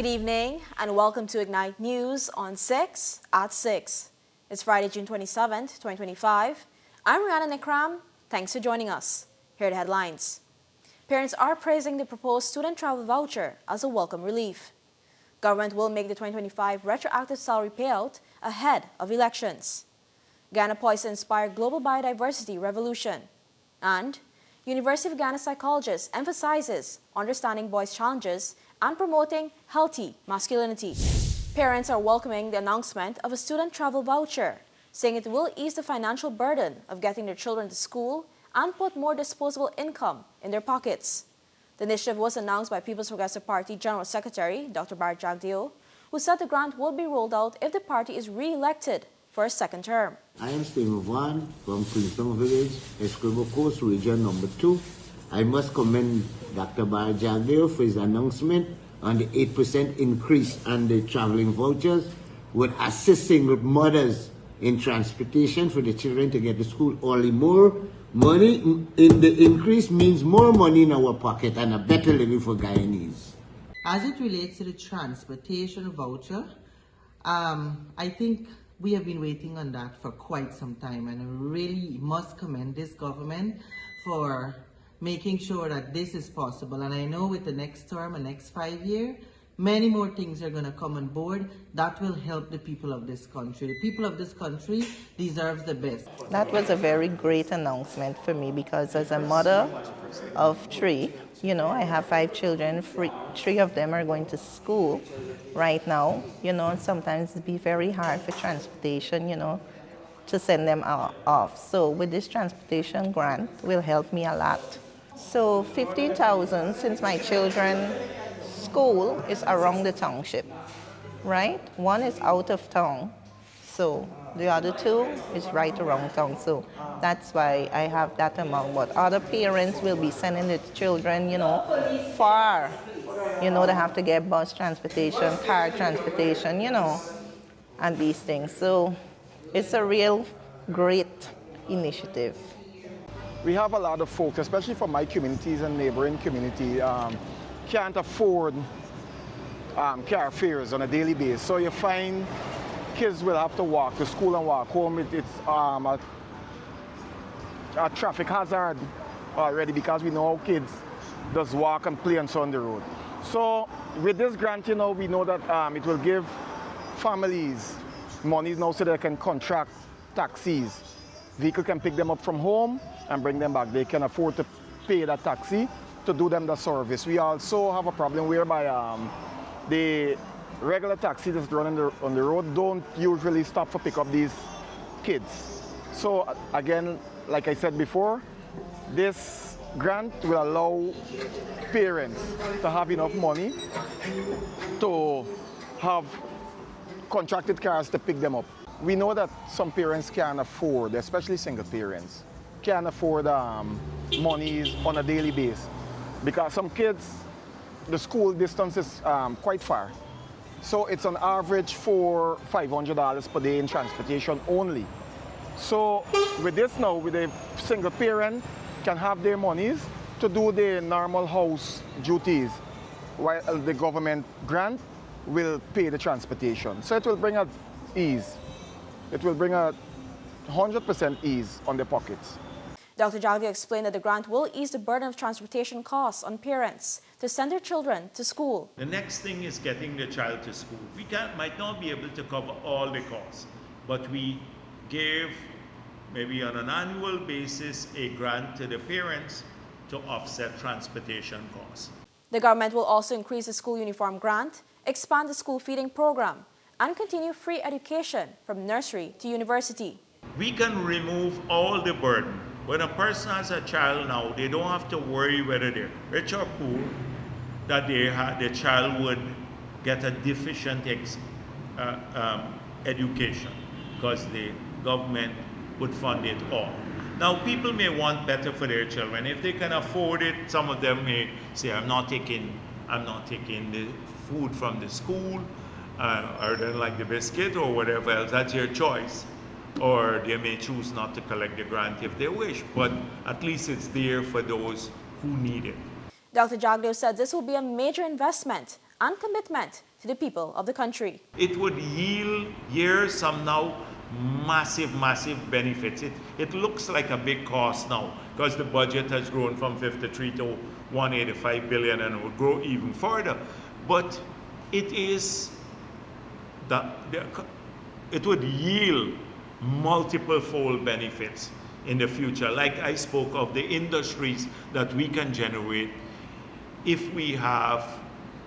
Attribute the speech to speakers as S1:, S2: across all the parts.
S1: Good evening and welcome to Ignite News on 6 at 6. It's Friday, June 27th, 2025. I'm Rihanna Nikram. Thanks for joining us. Here are the headlines. Parents are praising the proposed student travel voucher as a welcome relief. Government will make the 2025 retroactive salary payout ahead of elections. Ghana poised to inspire global biodiversity revolution. And University of Ghana psychologist emphasizes understanding boys' challenges and promoting healthy masculinity. Parents are welcoming the announcement of a student travel voucher, saying it will ease the financial burden of getting their children to school and put more disposable income in their pockets. The initiative was announced by People's Progressive Party General Secretary Dr. Bharat Jagdeo, who said the grant will be rolled out if the party is re-elected for a second term.
S2: I am Stephen Vaughan from Queenstown Village, Escribo Coast, Region Number 2. I must commend Dr. Bharat Jagdeo for his announcement on the 8% increase on the traveling vouchers, with assisting with mothers in transportation for the children to get to school. Only more money in the increase means more money in our pocket and a better living for Guyanese.
S3: As it relates to the transportation voucher, I think we have been waiting on that for quite some time, and I really must commend this government for making sure that this is possible. And I know with the next term and next 5 years, many more things are going to come on board that will help the people of this country. The people of this country deserve the best.
S4: That was a very great announcement for me because as a mother of 3, I have 5 children, 3 of them are going to school right now, and sometimes it'd be very hard for transportation, to send them off. So with this transportation grant will help me a lot. So 15,000 since my children's school is around the township, right? One is out of town, so the other 2 is right around town. So that's why I have that amount. But other parents will be sending the children, far. They have to get bus transportation, car transportation, and these things. So it's a real great initiative.
S5: We have a lot of folks, especially from my communities and neighboring community, can't afford car fares on a daily basis. So you find kids will have to walk to school and walk home. It's a traffic hazard already because we know how kids just walk and play on Sunday road. So with this grant, we know that it will give families money now so they can contract taxis. Vehicle can pick them up from home and bring them back. They can afford to pay that taxi to do them the service. We also have a problem whereby the regular taxis that's running on the road don't usually stop for pick up these kids. So again, like I said before, this grant will allow parents to have enough money to have contracted cars to pick them up. We know that some parents can't afford, especially single parents, can't afford monies on a daily basis because some kids, the school distance is quite far. So it's on average for $500 per day in transportation only. So with this now, with a single parent can have their monies to do their normal house duties while the government grant will pay the transportation. So it will bring a ease. It will bring a 100% ease on their pockets.
S1: Dr. Jagdeo explained that the grant will ease the burden of transportation costs on parents to send their children to school.
S6: The next thing is getting the child to school. We might not be able to cover all the costs, but we gave maybe on an annual basis a grant to the parents to offset transportation costs.
S1: The government will also increase the school uniform grant, expand the school feeding program, and continue free education from nursery to university.
S6: We can remove all the burden. When a person has a child now, they don't have to worry whether they're rich or poor, that the child would get a deficient education because the government would fund it all. Now, people may want better for their children. If they can afford it, some of them may say, I'm not taking the food from the school, or they like the biscuit or whatever else. That's your choice. Or they may choose not to collect the grant if they wish, but at least it's there for those who need it.
S1: Dr. Jagdeo said this will be a major investment and commitment to the people of the country.
S6: It would yield years from now massive, massive benefits. It looks like a big cost now because the budget has grown from 53 to 185 billion and will grow even further. But it is it would yield multiple fold benefits in the future. Like I spoke of the industries that we can generate if we have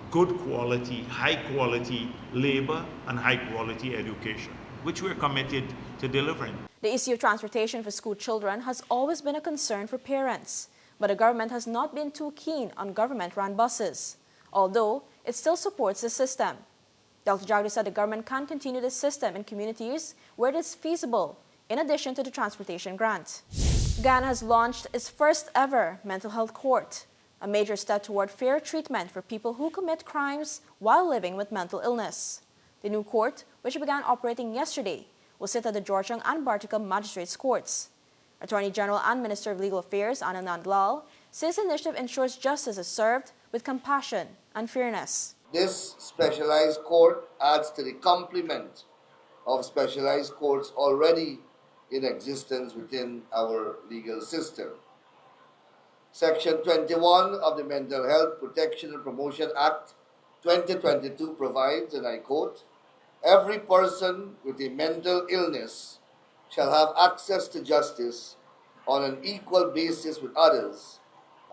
S6: good quality, high quality labor and high quality education, which we're committed to delivering.
S1: The issue of transportation for school children has always been a concern for parents, but the government has not been too keen on government-run buses, although it still supports the system. Dr. Jagdeo said the government can continue this system in communities where it is feasible, in addition to the transportation grant. Ghana has launched its first ever mental health court, a major step toward fair treatment for people who commit crimes while living with mental illness. The new court, which began operating yesterday, will sit at the Georgetown and Bartica Magistrates Courts. Attorney General and Minister of Legal Affairs Anand Lal says the initiative ensures justice is served with compassion and fairness.
S7: This specialized court adds to the complement of specialized courts already in existence within our legal system. Section 21 of the Mental Health Protection and Promotion Act 2022 provides, and I quote, "Every person with a mental illness shall have access to justice on an equal basis with others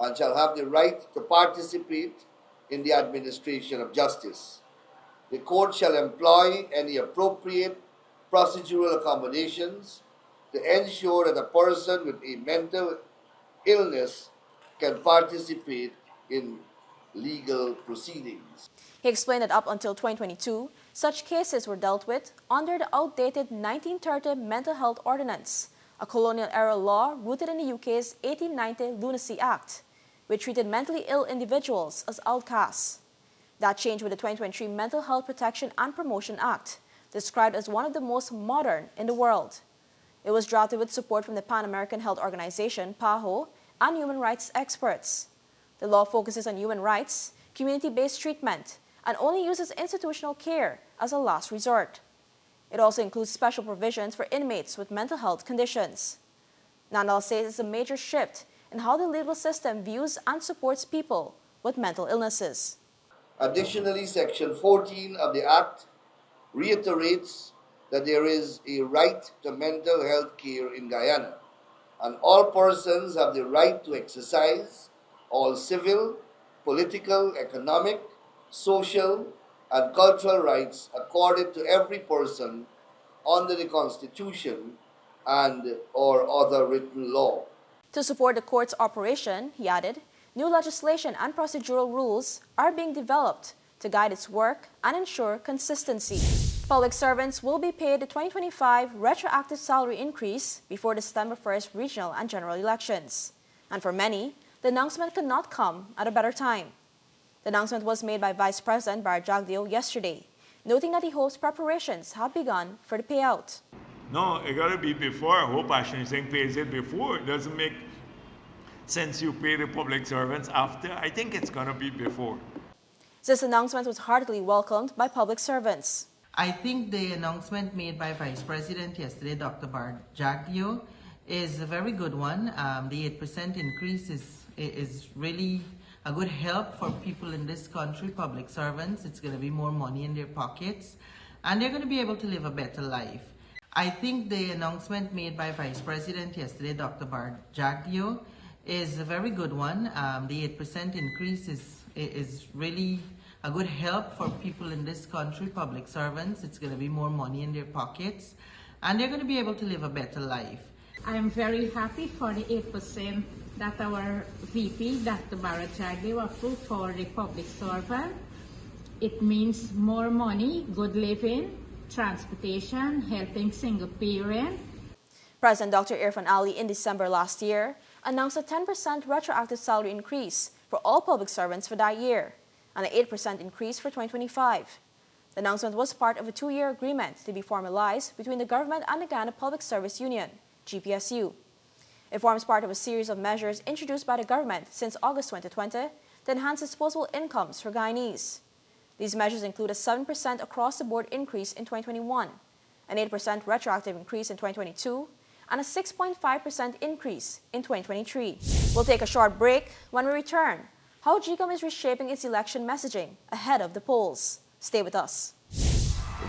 S7: and shall have the right to participate in the administration of justice. The court shall employ any appropriate procedural accommodations to ensure that a person with a mental illness can participate in legal proceedings."
S1: He explained that up until 2022, such cases were dealt with under the outdated 1930 Mental Health Ordinance, a colonial-era law rooted in the UK's 1890 Lunacy Act, which treated mentally ill individuals as outcasts. That changed with the 2023 Mental Health Protection and Promotion Act, described as one of the most modern in the world. It was drafted with support from the Pan-American Health Organization, PAHO, and human rights experts. The law focuses on human rights, community-based treatment, and only uses institutional care as a last resort. It also includes special provisions for inmates with mental health conditions. Nandal says it's a major shift in how the legal system views and supports people with mental illnesses.
S7: Additionally, Section 14 of the Act reiterates that there is a right to mental health care in Guyana, and all persons have the right to exercise all civil, political, economic, social, and cultural rights accorded to every person under the Constitution and or other written law.
S1: To support the court's operation, he added, new legislation and procedural rules are being developed to guide its work and ensure consistency. Public servants will be paid the 2025 retroactive salary increase before the September 1st regional and general elections. And for many, the announcement could not come at a better time. The announcement was made by Vice President Jagdeo yesterday, noting that he hopes preparations have begun for the payout.
S6: No, it got to be before. I hope Ashton Singh pays it before. It doesn't make sense you pay the public servants after. I think it's going to be before.
S1: This announcement was heartily welcomed by public servants.
S3: I think the announcement made by Vice President yesterday, Dr. Jagdeo, is a very good one. The 8% increase is really a good help for people in this country, public servants. It's going to be more money in their pockets, and they're going to be able to live a better life. I think the announcement made by Vice President yesterday, Dr. Jagdeo, is a very good one. The 8% increase is really a good help for people in this country, public servants. It's going to be more money in their pockets, and they're going to be able to live a better life.
S8: I am very happy for the 8% that our VP, Dr. Jagdeo, approved for the public servant. It means more money, good living, transportation, helping single parent.
S1: President Dr. Irfan Ali in December last year announced a 10% retroactive salary increase for all public servants for that year and an 8% increase for 2025. The announcement was part of a 2-year agreement to be formalized between the government and the Ghana Public Service Union, GPSU. It forms part of a series of measures introduced by the government since August 2020 to enhance disposable incomes for Guyanese. These measures include a 7% across-the-board increase in 2021, an 8% retroactive increase in 2022, and a 6.5% increase in 2023. We'll take a short break. When we return, how GCOM is reshaping its election messaging ahead of the polls. Stay with us.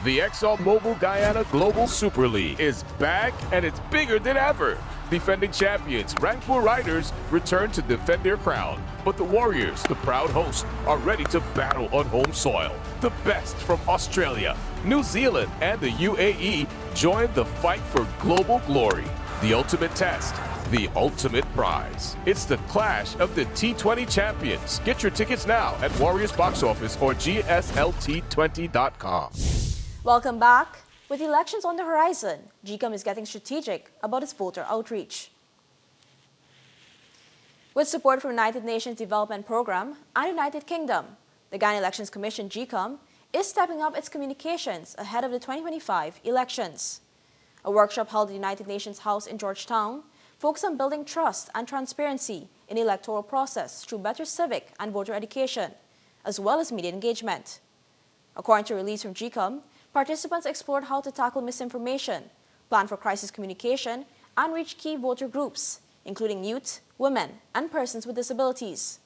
S9: The ExxonMobil Guyana Global Super League is back, and it's bigger than ever. Defending champions, Rangpur Riders return to defend their crown, but the Warriors, the proud hosts, are ready to battle on home soil. The best from Australia, New Zealand, and the UAE join the fight for global glory. The ultimate test, the ultimate prize. It's the clash of the T20 champions. Get your tickets now at Warriors Box Office or GSLT20.com.
S1: Welcome back. With elections on the horizon, GCOM is getting strategic about its voter outreach. With support from the United Nations Development Programme and United Kingdom, the Ghana Elections Commission, GCOM, is stepping up its communications ahead of the 2025 elections. A workshop held at the United Nations House in Georgetown focused on building trust and transparency in the electoral process through better civic and voter education, as well as media engagement. According to a release from GCOM, participants explored how to tackle misinformation, plan for crisis communication, and reach key voter groups, including youth, women, and persons with disabilities.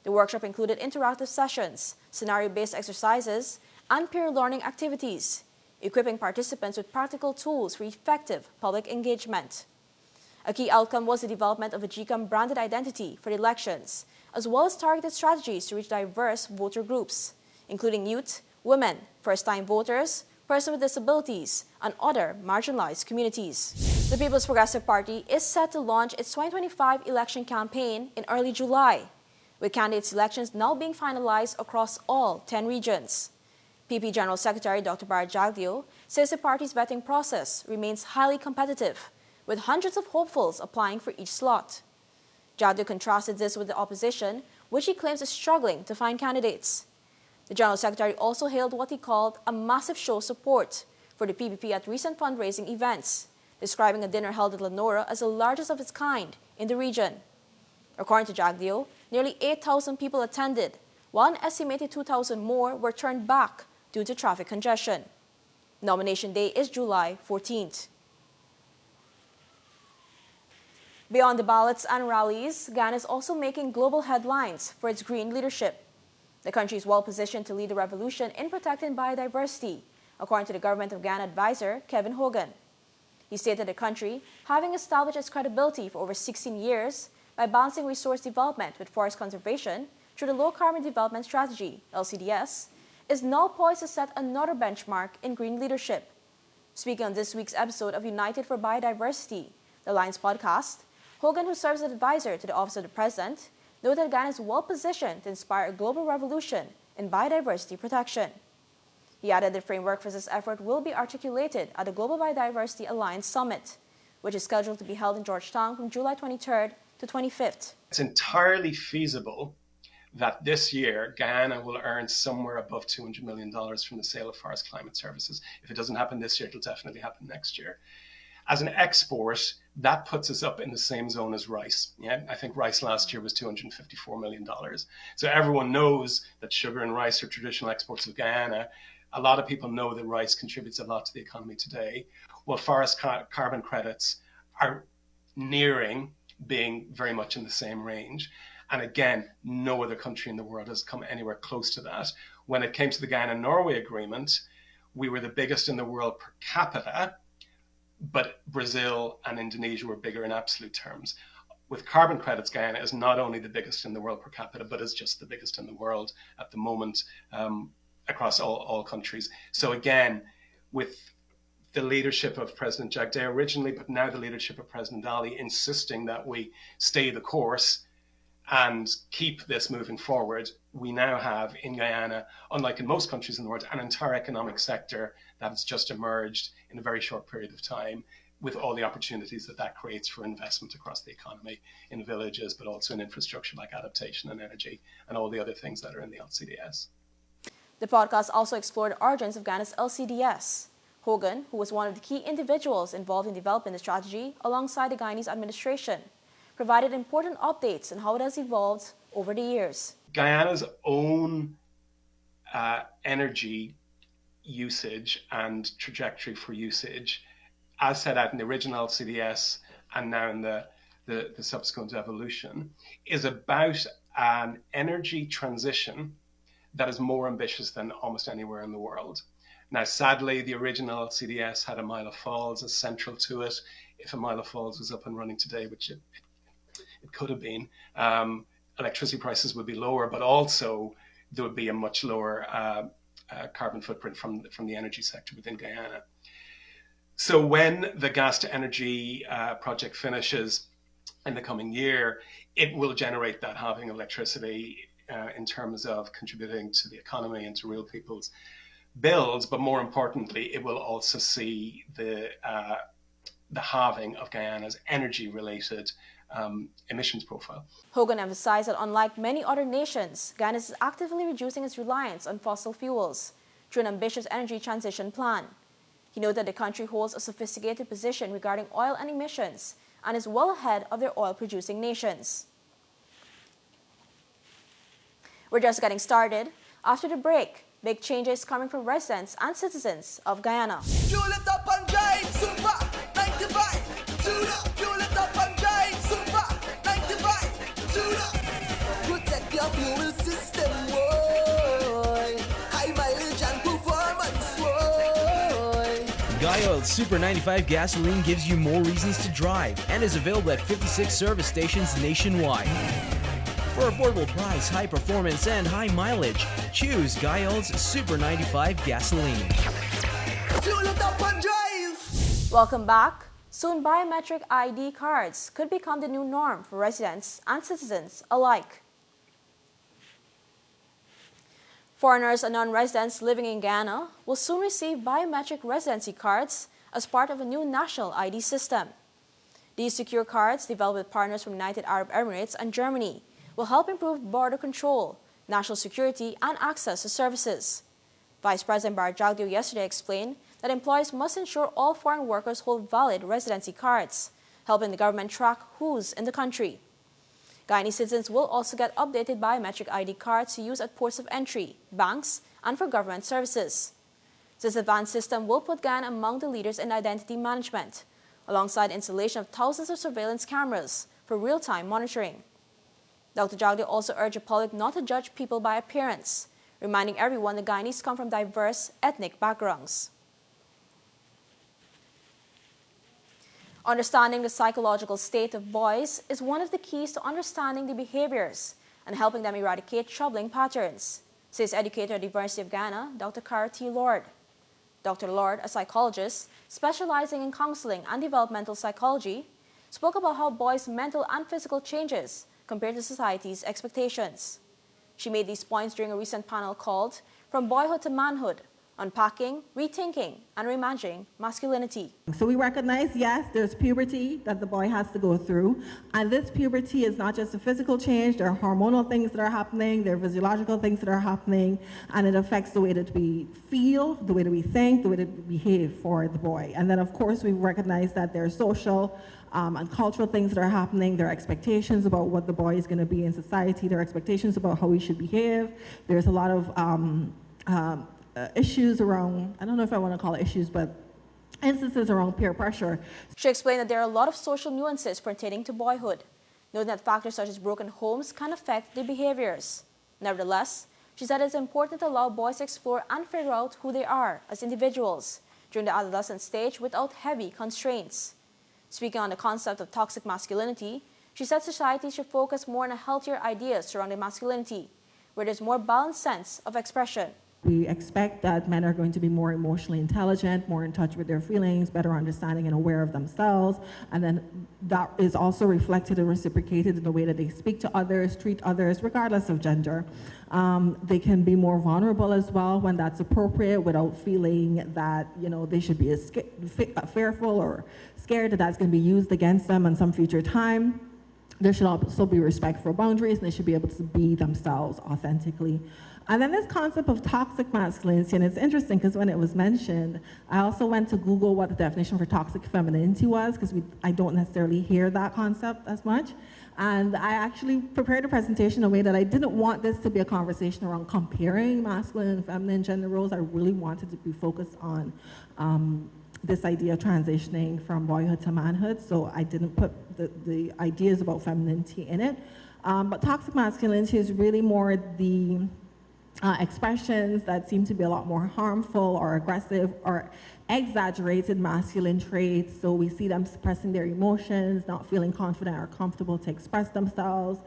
S1: The workshop included interactive sessions, scenario-based exercises, and peer learning activities, equipping participants with practical tools for effective public engagement. A key outcome was the development of a GCOM branded identity for the elections, as well as targeted strategies to reach diverse voter groups, including youth, women, first-time voters, persons with disabilities, and other marginalized communities. The People's Progressive Party is set to launch its 2025 election campaign in early July, with candidate selections now being finalized across all 10 regions. PP General Secretary Dr. Bharat Jagdeo says the party's vetting process remains highly competitive, with hundreds of hopefuls applying for each slot. Jagdeo contrasted this with the opposition, which he claims is struggling to find candidates. The General Secretary also hailed what he called a massive show of support for the PPP at recent fundraising events, describing a dinner held at Lenora as the largest of its kind in the region. According to Jagdeo, nearly 8,000 people attended, while an estimated 2,000 more were turned back due to traffic congestion. Nomination day is July 14th. Beyond the ballots and rallies, Ghana is also making global headlines for its green leadership. The country is well positioned to lead the revolution in protecting biodiversity, according to the Government of Ghana advisor, Kevin Hogan. He stated the country, having established its credibility for over 16 years by balancing resource development with forest conservation through the Low Carbon Development Strategy, LCDS, is now poised to set another benchmark in green leadership. Speaking on this week's episode of United for Biodiversity, the Alliance podcast, Hogan, who serves as advisor to the Office of the President, noted Ghana is well positioned to inspire a global revolution in biodiversity protection. He added the framework for this effort will be articulated at the Global Biodiversity Alliance Summit, which is scheduled to be held in Georgetown from July 23rd to 25th.
S10: It's entirely feasible that this year Guyana will earn somewhere above $200 million from the sale of forest climate services. If it doesn't happen this year, it'll definitely happen next year. As an export, that puts us up in the same zone as rice. Yeah, I think rice last year was $254 million. So everyone knows that sugar and rice are traditional exports of Guyana. A lot of people know that rice contributes a lot to the economy today. Well, forest carbon credits are nearing being very much in the same range. And again, no other country in the world has come anywhere close to that. When it came to the Guyana-Norway agreement, we were the biggest in the world per capita, but Brazil and Indonesia were bigger in absolute terms. With carbon credits, Guyana is not only the biggest in the world per capita, but is just the biggest in the world at the moment across all countries. So again, with the leadership of President Jagdeo originally, but now the leadership of President Ali insisting that we stay the course and keep this moving forward, we now have in Guyana, unlike in most countries in the world, an entire economic sector that has just emerged in a very short period of time, with all the opportunities that that creates for investment across the economy in villages, but also in infrastructure like adaptation and energy and all the other things that are in the LCDS.
S1: The podcast also explored the origins of Ghana's LCDS. Hogan, who was one of the key individuals involved in developing the strategy alongside the Guyanese administration, provided important updates on how it has evolved over the years.
S10: Guyana's own energy usage and trajectory for usage, as set out in the original CDS and now in the subsequent evolution, is about an energy transition that is more ambitious than almost anywhere in the world. Now, sadly, the original CDS had a Mile of Falls as central to it. If a Mile of Falls was up and running today, which it could have been, electricity prices would be lower, but also there would be a much lower carbon footprint from the energy sector within Guyana. So when the gas to energy project finishes in the coming year, it will generate that halving of electricity in terms of contributing to the economy and to real people's bills, but more importantly, it will also see the halving of Guyana's energy-related emissions profile.
S1: Hogan emphasized that unlike many other nations, Guyana is actively reducing its reliance on fossil fuels through an ambitious energy transition plan. He noted that the country holds a sophisticated position regarding oil and emissions and is well ahead of their oil-producing nations. We're just getting started. After the break, big changes coming from residents and citizens of Guyana.
S11: Fuel it up and drive, super 95 to the fuel it up and drive, super 95 to the protect your fuel system, boy. High mileage and performance, boy.
S12: Guy Oil Super 95 gasoline gives you more reasons to drive and is available at 56 service stations nationwide. For affordable price, high performance, and high mileage, choose Guy Oil's Super 95 gasoline.
S11: Fuel it up and drive.
S1: Welcome back. Soon, biometric ID cards could become the new norm for residents and citizens alike. Foreigners and non-residents living in Guyana will soon receive biometric residency cards as part of a new national ID system. These secure cards, developed with partners from United Arab Emirates and Germany, will help improve border control, national security, and access to services. Vice President Biodiversity yesterday explained that employees must ensure all foreign workers hold valid residency cards, helping the government track who's in the country. Guyanese citizens will also get updated biometric ID cards to use at ports of entry, banks, and for government services. This advanced system will put Guyana among the leaders in identity management, alongside the installation of thousands of surveillance cameras for real-time monitoring. Dr. Jagde also urged the public not to judge people by appearance, reminding everyone that Guyanese come from diverse ethnic backgrounds. Understanding the psychological state of boys is one of the keys to understanding the behaviors and helping them eradicate troubling patterns, says educator at the University of Guyana, Dr. Cara T. Lord. Dr. Lord, a psychologist specializing in counseling and developmental psychology, spoke about how boys' mental and physical changes compared to society's expectations. She made these points during a recent panel called From Boyhood to Manhood, Unpacking, Rethinking, and Reimagining Masculinity.
S13: So we recognize, yes, there's puberty that the boy has to go through, and this puberty is not just a physical change, there are hormonal things that are happening, there are physiological things that are happening, and it affects the way that we feel, the way that we think, the way that we behave for the boy. And then of course we recognize that there are social and cultural things that are happening. There are expectations about what the boy is going to be in society. There are expectations about how he should behave. There's a lot of issues around, I don't know if I want to call it issues, but instances around peer pressure.
S1: She explained that there are a lot of social nuances pertaining to boyhood, noting that factors such as broken homes can affect their behaviors. Nevertheless, she said it's important to allow boys to explore and figure out who they are as individuals during the adolescent stage without heavy constraints. Speaking on the concept of toxic masculinity, she said society should focus more on healthier ideas surrounding masculinity, where there's more balanced sense of expression.
S13: We expect that men are going to be more emotionally intelligent, more in touch with their feelings, better understanding and aware of themselves, and then that is also reflected and reciprocated in the way that they speak to others, treat others, regardless of gender. They can be more vulnerable as well when that's appropriate, without feeling that, you know, they should be fearful or scared that that's going to be used against them in some future time. There should also be respect for boundaries, and they should be able to be themselves authentically. And then this concept of toxic masculinity, and it's interesting because when it was mentioned, I also went to Google what the definition for toxic femininity was, because I don't necessarily hear that concept as much. And I actually prepared a presentation in a way that I didn't want this to be a conversation around comparing masculine and feminine gender roles. I really wanted to be focused on this idea of transitioning from boyhood to manhood, so I didn't put the ideas about femininity in it. But toxic masculinity is really more the expressions that seem to be a lot more harmful or aggressive or exaggerated masculine traits. So we see them suppressing their emotions, not feeling confident or comfortable to express themselves,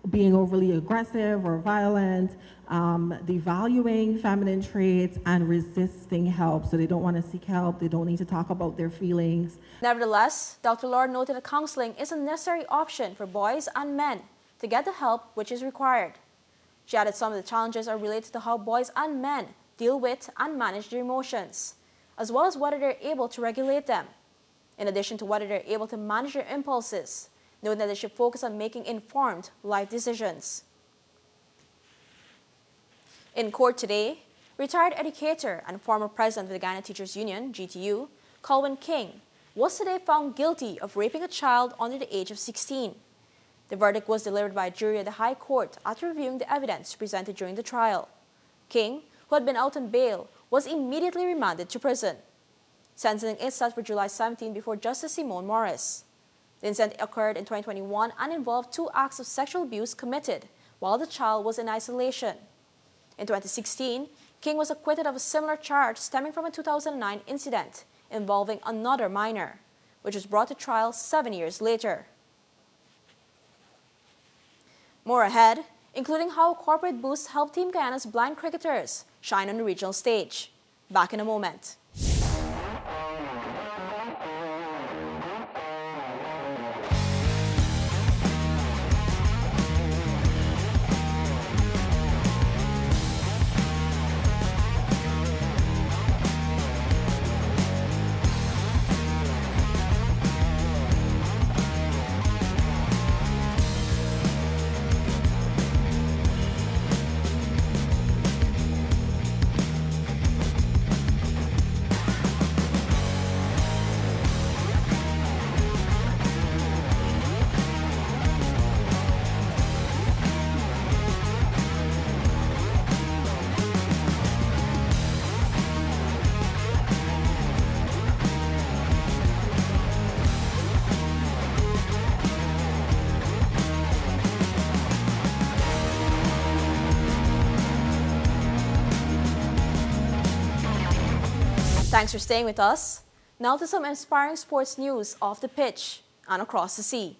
S13: being overly aggressive or violent, devaluing feminine traits, and resisting help. So they don't want to seek help, they don't need to talk about their feelings.
S1: Nevertheless, Dr. Lord noted that counseling is a necessary option for boys and men to get the help which is required. She added some of the challenges are related to how boys and men deal with and manage their emotions, as well as whether they're able to regulate them, in addition to whether they're able to manage their impulses, noting that they should focus on making informed life decisions. In court today, retired educator and former president of the Ghana Teachers Union, GTU, Cowwin King, was today found guilty of raping a child under the age of 16. The verdict was delivered by a jury at the High Court after reviewing the evidence presented during the trial. King, who had been out on bail, was immediately remanded to prison. Sentencing is set for July 17 before Justice Simone Morris. The incident occurred in 2021 and involved 2 acts of sexual abuse committed while the child was in isolation. In 2016, King was acquitted of a similar charge stemming from a 2009 incident involving another minor, which was brought to trial 7 years later. More ahead, including how corporate boosts help Team Guyana's blind cricketers shine on the regional stage. Back in a moment. Thanks for staying with us. Now to some inspiring sports news off the pitch and across the sea.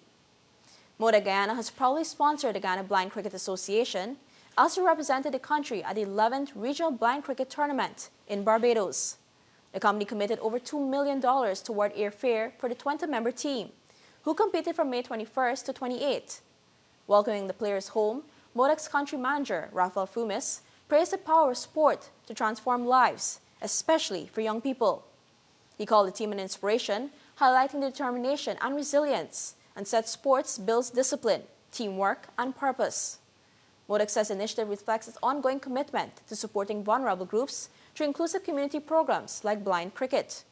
S1: Modex Guyana has proudly sponsored the Ghana Blind Cricket Association as it represented the country at the 11th Regional Blind Cricket Tournament in Barbados. The company committed over $2 million toward airfare for the 20-member team, who competed from May 21st to 28th. Welcoming the players home, Modex country manager Rafael Fumis praised the power of sport to transform lives, especially for young people. He called the team an inspiration, highlighting the determination and resilience, and said sports builds discipline, teamwork, and purpose. Modex says the initiative reflects its ongoing commitment to supporting vulnerable groups through inclusive community programs like blind cricket.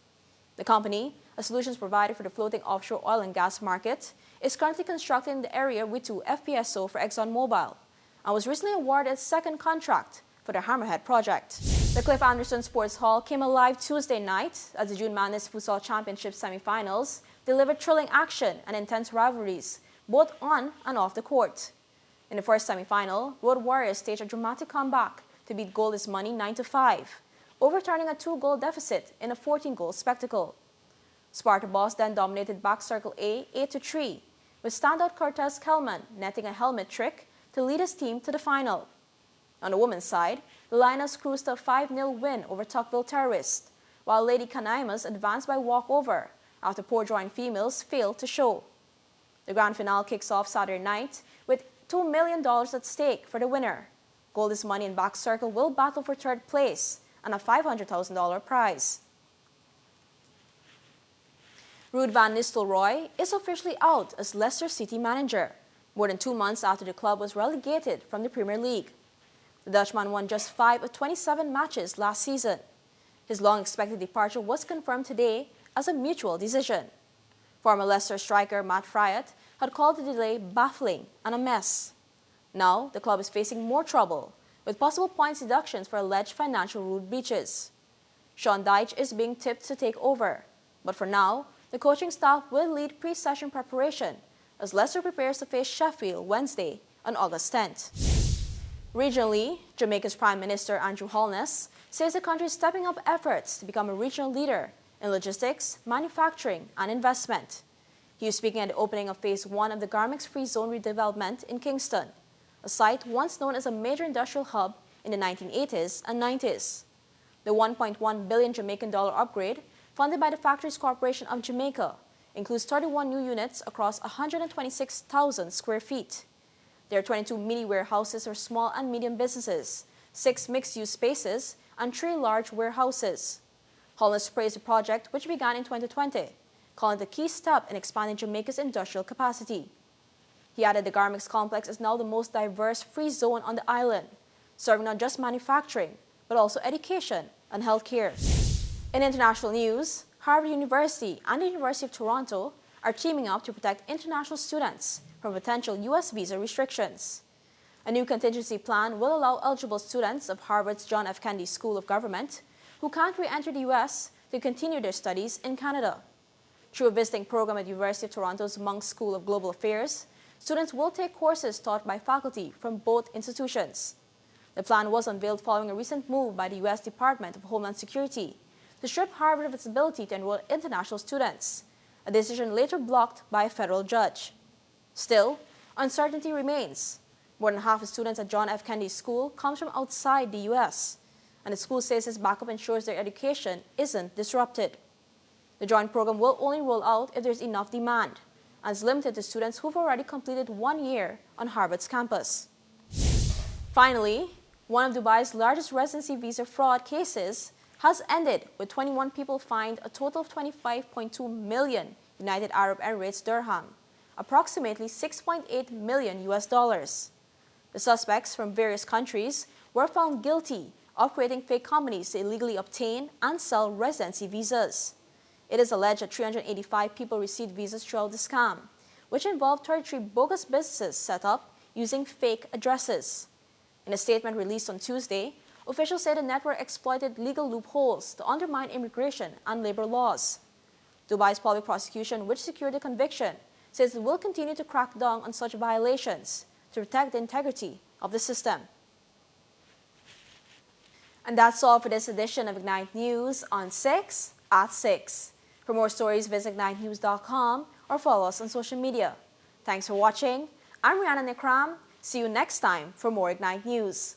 S1: The company, a solutions provider for the floating offshore oil and gas market, is currently constructing the area with 2 FPSO for ExxonMobil, and was recently awarded its second contract for the Hammerhead project. The Cliff Anderson Sports Hall came alive Tuesday night as the June Madness Futsal Championship semifinals delivered thrilling action and intense rivalries, both on and off the court. In the first semifinal, Road Warriors staged a dramatic comeback to beat Gold is Money 9-5, overturning a 2-goal deficit in a 14-goal spectacle. Sparta Boss then dominated back circle A 8-3, with standout Cortez Kelman netting a helmet trick to lead his team to the final. On the women's side, the Lioness cruised a 5-0 win over Tocqueville Terrorists, while Lady Canaimas advanced by walkover after Port Joint females failed to show. The grand finale kicks off Saturday night with $2 million at stake for the winner. Gold is Money and Back Circle will battle for 3rd place and a $500,000 prize. Ruud van Nistelrooy is officially out as Leicester City manager, more than 2 months after the club was relegated from the Premier League. The Dutchman won just 5 of 27 matches last season. His long-expected departure was confirmed today as a mutual decision. Former Leicester striker Matt Fryatt had called the delay baffling and a mess. Now, the club is facing more trouble, with possible points deductions for alleged financial rule breaches. Sean Dyche is being tipped to take over, but for now, the coaching staff will lead pre-session preparation as Leicester prepares to face Sheffield Wednesday on August 10th. Regionally, Jamaica's Prime Minister Andrew Holness says the country is stepping up efforts to become a regional leader in logistics, manufacturing, and investment. He was speaking at the opening of Phase 1 of the Garmex Free Zone redevelopment in Kingston, a site once known as a major industrial hub in the 1980s and 90s. The $1.1 billion Jamaican dollar upgrade, funded by the Factories Corporation of Jamaica, includes 31 new units across 126,000 square feet. There are 22 mini warehouses for small and medium businesses, 6 mixed-use spaces, and 3 large warehouses. Holness praised the project, which began in 2020, calling it a key step in expanding Jamaica's industrial capacity. He added the Garmex complex is now the most diverse free zone on the island, serving not just manufacturing, but also education and healthcare. In international news, Harvard University and the University of Toronto are teaming up to protect international students from potential U.S. visa restrictions. A new contingency plan will allow eligible students of Harvard's John F. Kennedy School of Government who can't re-enter the U.S. to continue their studies in Canada. Through a visiting program at the University of Toronto's Munk School of Global Affairs, students will take courses taught by faculty from both institutions. The plan was unveiled following a recent move by the U.S. Department of Homeland Security to strip Harvard of its ability to enroll international students, a decision later blocked by a federal judge. Still, uncertainty remains. More than half the students at John F. Kennedy School comes from outside the U.S., and the school says its backup ensures their education isn't disrupted. The joint program will only roll out if there's enough demand, and is limited to students who've already completed 1 year on Harvard's campus. Finally, one of Dubai's largest residency visa fraud cases has ended with 21 people fined a total of 25.2 million United Arab Emirates dirham, approximately 6.8 million US dollars. The suspects from various countries were found guilty of creating fake companies to illegally obtain and sell residency visas. It is alleged that 385 people received visas throughout the scam, which involved 33 bogus businesses set up using fake addresses. In a statement released on Tuesday, officials say the network exploited legal loopholes to undermine immigration and labor laws. Dubai's public prosecution, which secured the conviction, says it will continue to crack down on such violations to protect the integrity of the system. And that's all for this edition of Ignite News on 6 at 6. For more stories, visit ignitenews.com or follow us on social media. Thanks for watching. I'm Rihanna Nikram. See you next time for more Ignite News.